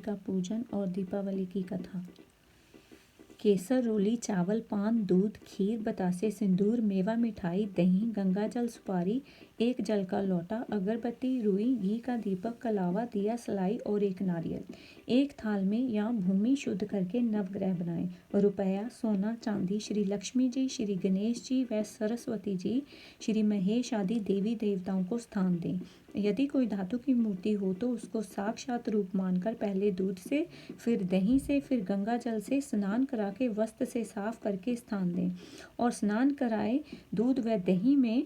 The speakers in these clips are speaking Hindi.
का पूजन और दीपावली की कथा। केसर, रोली, चावल, पान, दूध, खीर, बतासे, सिंदूर, मेवा, मिठाई, दही, गंगाजल, सुपारी, एक जल का लोटा, अगरबत्ती, रुई, घी का दीपक, कलावा, दिया, सलाई और एक नारियल एक थाल में या भूमि शुद्ध करके नवग्रह बनाएं। रुपया, सोना, चांदी, श्री लक्ष्मी जी, श्री गणेश जी व सरस्वती जी, श्री महेश आदि देवी देवताओं को स्थान दें। यदि कोई धातु की मूर्ति हो तो उसको साक्षात रूप मानकर पहले दूध से, फिर दही से, फिर गंगा जल से स्नान करा के वस्त्र से साफ करके स्थान दें और स्नान कराए दूध व दही में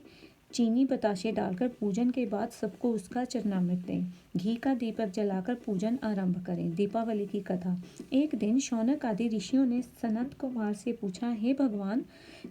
चीनी बताशे डालकर पूजन के बाद सबको उसका चरणामृत दें। घी का दीपक जलाकर पूजन आरंभ करें। दीपावली की कथा। एक दिन शौनक आदि ऋषियों ने सनत कुमार से पूछा, हे भगवान,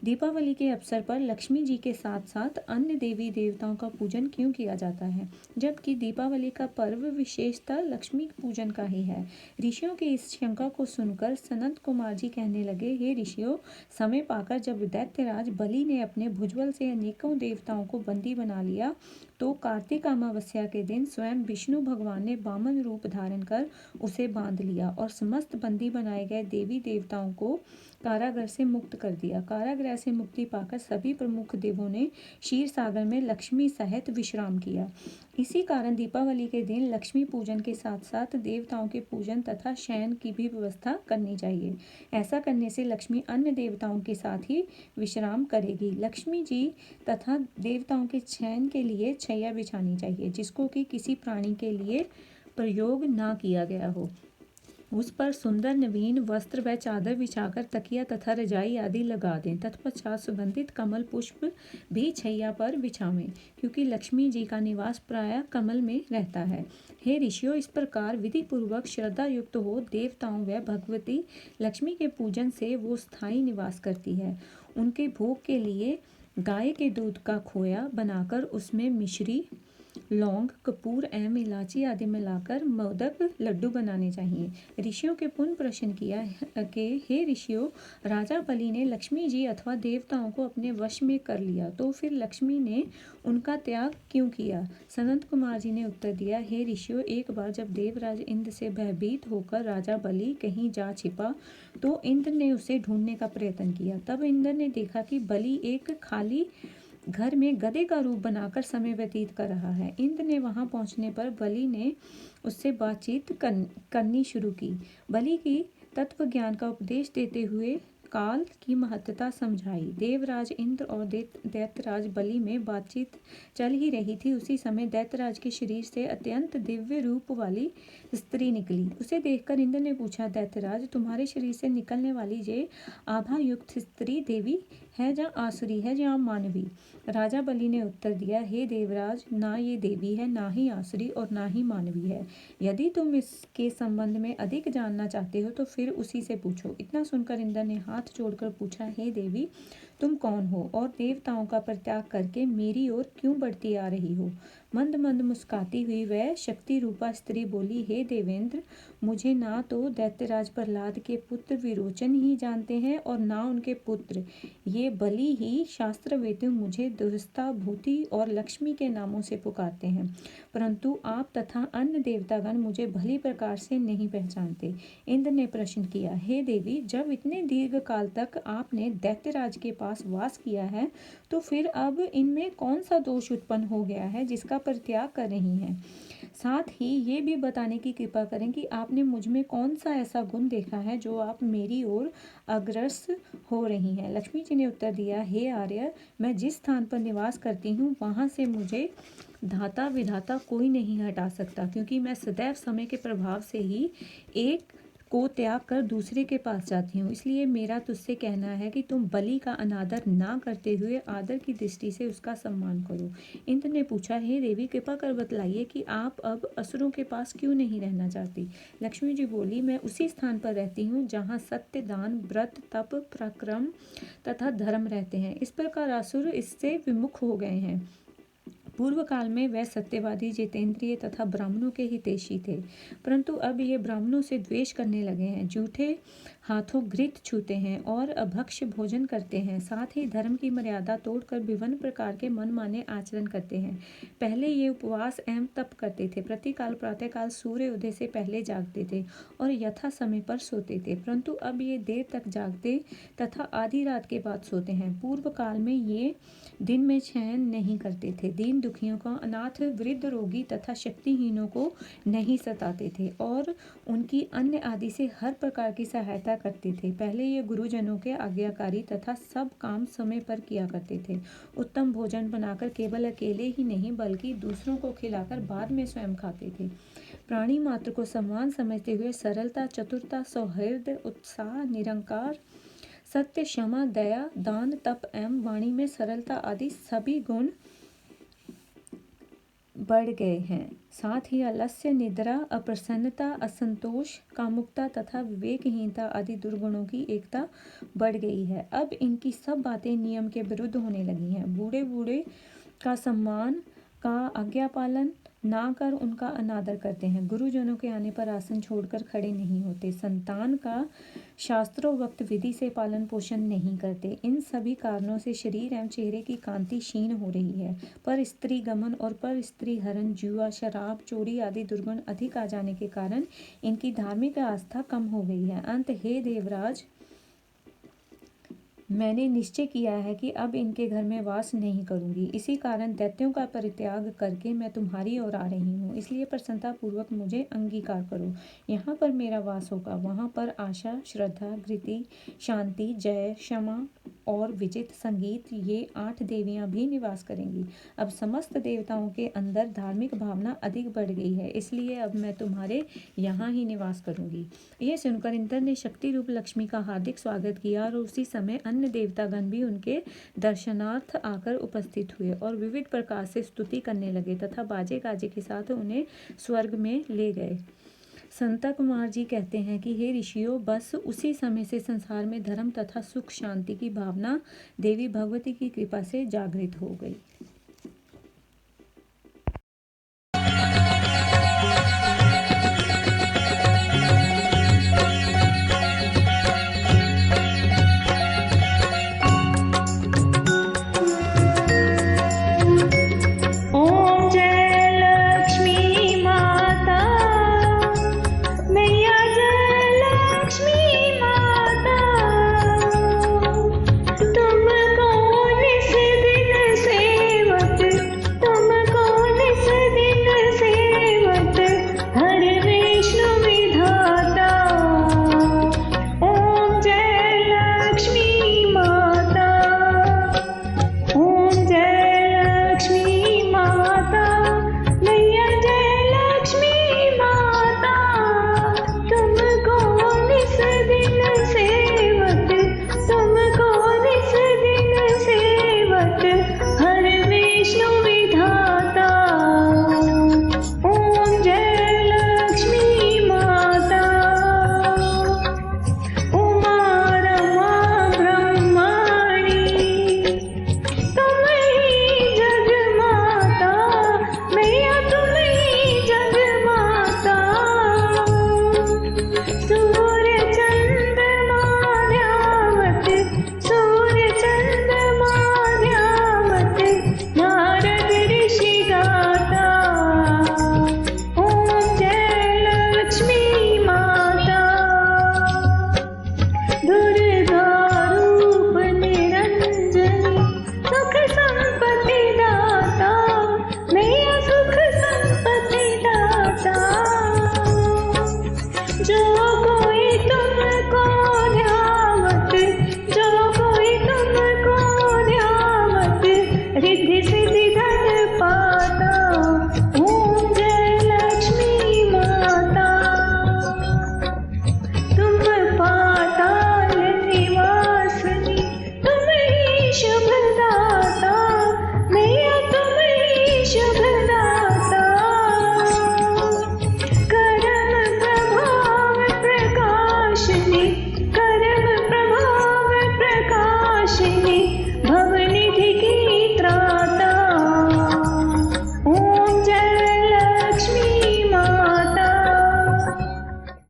दीपावली के अवसर पर लक्ष्मी जी के साथ साथ अन्य देवी देवताओं का पूजन क्यों किया जाता है, जबकि दीपावली का पर्व विशेषतः लक्ष्मी पूजन का ही है। ऋषियों की इस शंका को सुनकर सनत कुमार जी कहने लगे, हे ऋषियों, समय पाकर जब दैत्यराज बलि ने अपने भुजबल से अनेकों देवताओं को बंदी बना लिया तो कार्तिक अमावस्या के दिन स्वयं विष्णु भगवान ने वामन रूप धारण कर उसे बांध लिया और समस्त बंदी बनाए गए देवी देवताओं को कारागार से मुक्त कर दिया। कारागृह से मुक्ति पाकर सभी प्रमुख देवों ने क्षीर सागर में लक्ष्मी सहित विश्राम किया। इसी कारण दीपावली के दिन लक्ष्मी पूजन के साथ साथ देवताओं के पूजन तथा शयन की भी व्यवस्था करनी चाहिए। ऐसा करने से लक्ष्मी अन्य देवताओं के साथ ही विश्राम करेगी। लक्ष्मी जी तथा देवताओं के शयन के लिए छैया बिछानी चाहिए जिसको कि किसी प्राणी के लिए प्रयोग ना किया गया हो। उस पर सुंदर नवीन वस्त्र व चादर बिछाकर तकिया तथा रजाई आदि लगा दें। तत्पश्चात सुगंधित कमल पुष्प भी छैया पर बिछावें, क्योंकि लक्ष्मी जी का निवास प्रायः कमल में रहता है। हे ऋषियों, इस प्रकार विधि पूर्वक श्रद्धा युक्त हो देवताओं व भगवती लक्ष्मी के पूजन से वो स्थायी निवास करती है। उनके भोग के लिए गाय के दूध का खोया बनाकर उसमें मिश्री, लौंग, कपूर एवं इलायची आदि मिलाकर मोदक लड्डू बनाने चाहिए। ऋषियों के पुनः प्रश्न किया कि हे ऋषियों, राजा बलि ने लक्ष्मी जी अथवा देवताओं को अपने वश में कर लिया तो फिर लक्ष्मी ने उनका त्याग क्यों किया। सनत कुमार जी ने उत्तर दिया, हे ऋषियों, एक बार जब देवराज इंद्र से भयभीत होकर राजा बलि कहीं जा छिपा तो इंद्र ने उसे ढूंढने का प्रयत्न किया। तब इंद्र ने देखा कि बलि एक खाली घर में गधे का रूप बनाकर समय व्यतीत कर रहा है। इंद्र ने वहां पहुंचने पर बलि ने उससे बातचीत करनी शुरू की। बलि की तत्व ज्ञान का उपदेश देते हुए काल की महत्ता समझाई। देवराज इंद्र और दैत्यराज बलि में बातचीत चल ही रही थी। उसी समय दैत्यराज के शरीर से अत्यंत दिव्य रूप वाली स्त्री निकली। उसे देखकर इंद्र ने पूछा, दैत्यराज, तुम्हारे शरीर से निकलने वाली ये आभा युक्त स्त्री देवी है या आसुरी है या मानवी। राजा बलि ने उत्तर दिया, हे देवराज, ना ये देवी है, ना ही आसुरी और ना ही मानवी है। यदि तुम इसके संबंध में अधिक जानना चाहते हो तो फिर उसी से पूछो। इतना सुनकर इंद्र ने हाथ जोड़कर पूछा, हे देवी, तुम कौन हो और देवताओं का परित्याग करके मेरी ओर क्यों बढ़ती आ रही हो। मंद मंद मुस्काती हुई वह शक्ति रूपा स्त्री बोली, हे देवेंद्र, मुझे ना तो दैत्यराज प्रहलाद के पुत्र विरोचन ही जानते हैं और ना उनके पुत्र ये बलि ही शास्त्र वेत्तु मुझे दुरस्ता, भूति और लक्ष्मी के नामों से पुकारते हैं, परंतु आप तथा अन्य देवतागण मुझे भली प्रकार से नहीं पहचानते। इंद्र ने प्रश्न किया, हे देवी, जब इतने दीर्घ काल तक आपने दैत्यराज के पास वास किया है तो फिर अब इनमें कौन सा दोष उत्पन्न हो गया है जिसका परित्याग कर रही हैं। साथ ही ये भी बताने की कृपा करें कि आपने मुझ में कौन सा ऐसा गुण देखा है जो आप मेरी ओर अग्रसर हो रही हैं। लक्ष्मी जी ने उत्तर दिया, हे आर्य, मैं जिस स्थान पर निवास करती हूँ वहाँ से मुझे धाता विधाता कोई नहीं हटा सकता, क्योंकि मैं सदैव समय के प्रभाव से ही एक को त्याग कर दूसरे के पास जाती हूँ। इसलिए मेरा तुझसे कहना है कि तुम बलि का अनादर ना करते हुए आदर की दृष्टि से उसका सम्मान करो। इंद्र ने पूछा, हे देवी, कृपा कर बतलाइए कि आप अब असुरों के पास क्यों नहीं रहना चाहती। लक्ष्मी जी बोली, मैं उसी स्थान पर रहती हूँ जहाँ सत्य, दान, व्रत, तप, पराक्रम तथा धर्म रहते हैं। इस प्रकार असुर इससे विमुख हो गए हैं। पूर्व काल में वह सत्यवादी, जितेंद्रिय तथा ब्राह्मणों के हितैषी थे, परंतु अब ये ब्राह्मणों से द्वेष करने लगे हैं, झूठे हाथों घृत छूते हैं और अभक्ष्य भोजन करते हैं। साथ ही धर्म की मर्यादा तोड़कर विभिन्न प्रकार के मनमाने आचरण करते हैं। पहले ये उपवास एवं तप करते थे, प्रतिकाल प्रातःकाल सूर्य उदय से पहले जागते थे और यथा समय पर सोते थे, परंतु अब ये देर तक जागते तथा आधी रात के बाद सोते हैं। पूर्व काल में ये दिन में शयन नहीं करते थे, दीन दुखियों को, अनाथ, वृद्ध, रोगी तथा शक्तिहीनों को नहीं सताते थे और उनकी अन्न आदि से हर प्रकार की सहायता करते थे। पहले ये गुरुजनों के आज्ञाकारी तथा सब काम समय पर किया करते थे। उत्तम भोजन बनाकर केवल अकेले ही नहीं बल्कि दूसरों को खिलाकर बाद में स्वयं खाते थे। प्राणी मात्र को सम्मान समझते हुए सरलता, चतुरता, सौहार्द, उत्साह, निरंकार, सत्य, क्षमा, दया, दान, तप एवं वाणी में सरलता आदि सभी गुण बढ़ गए हैं। साथ ही आलस्य, निद्रा, अप्रसन्नता, असंतोष, कामुकता तथा विवेकहीनता आदि दुर्गुणों की एकता बढ़ गई है। अब इनकी सब बातें नियम के विरुद्ध होने लगी हैं। बूढ़े बूढ़े का सम्मान का आज्ञा पालन ना कर उनका अनादर करते हैं। गुरुजनों के आने पर आसन छोड़कर खड़े नहीं होते। संतान का शास्त्रोक्त विधि से पालन पोषण नहीं करते। इन सभी कारणों से शरीर एवं चेहरे की कांति क्षीण हो रही है। पर स्त्री गमन और पर स्त्री हरण, जुआ, शराब, चोरी आदि दुर्गुण अधिक आ जाने के कारण इनकी धार्मिक आस्था कम हो गई है। अंत, हे देवराज, मैंने निश्चय किया है कि अब इनके घर में वास नहीं करूंगी। इसी कारण दैत्यों का परित्याग करके मैं तुम्हारी ओर आ रही हूँ, इसलिए प्रसन्नता पूर्वक मुझे अंगीकार करो। यहाँ पर मेरा वास होगा। वहाँ पर आशा, श्रद्धा, धृति, शांति, जय, क्षमा और विजित, संगीत, ये 8 देवियाँ भी निवास करेंगी। अब समस्त देवताओं के अंदर धार्मिक भावना अधिक बढ़ गई है, इसलिए अब मैं तुम्हारे यहाँ ही निवास करूंगी। यह सुनकर इंद्र ने शक्ति रूप लक्ष्मी का हार्दिक स्वागत किया और उसी समय अन्य देवतागण भी उनके दर्शनार्थ आकर उपस्थित हुए और विविध प्रकार से स्तुति करने लगे तथा बाजे गाजे के साथ उन्हें स्वर्ग में ले गए। संता कुमार जी कहते हैं कि हे ऋषियों, बस उसी समय से संसार में धर्म तथा सुख शांति की भावना देवी भगवती की कृपा से जागृत हो गई। शुभदायिनी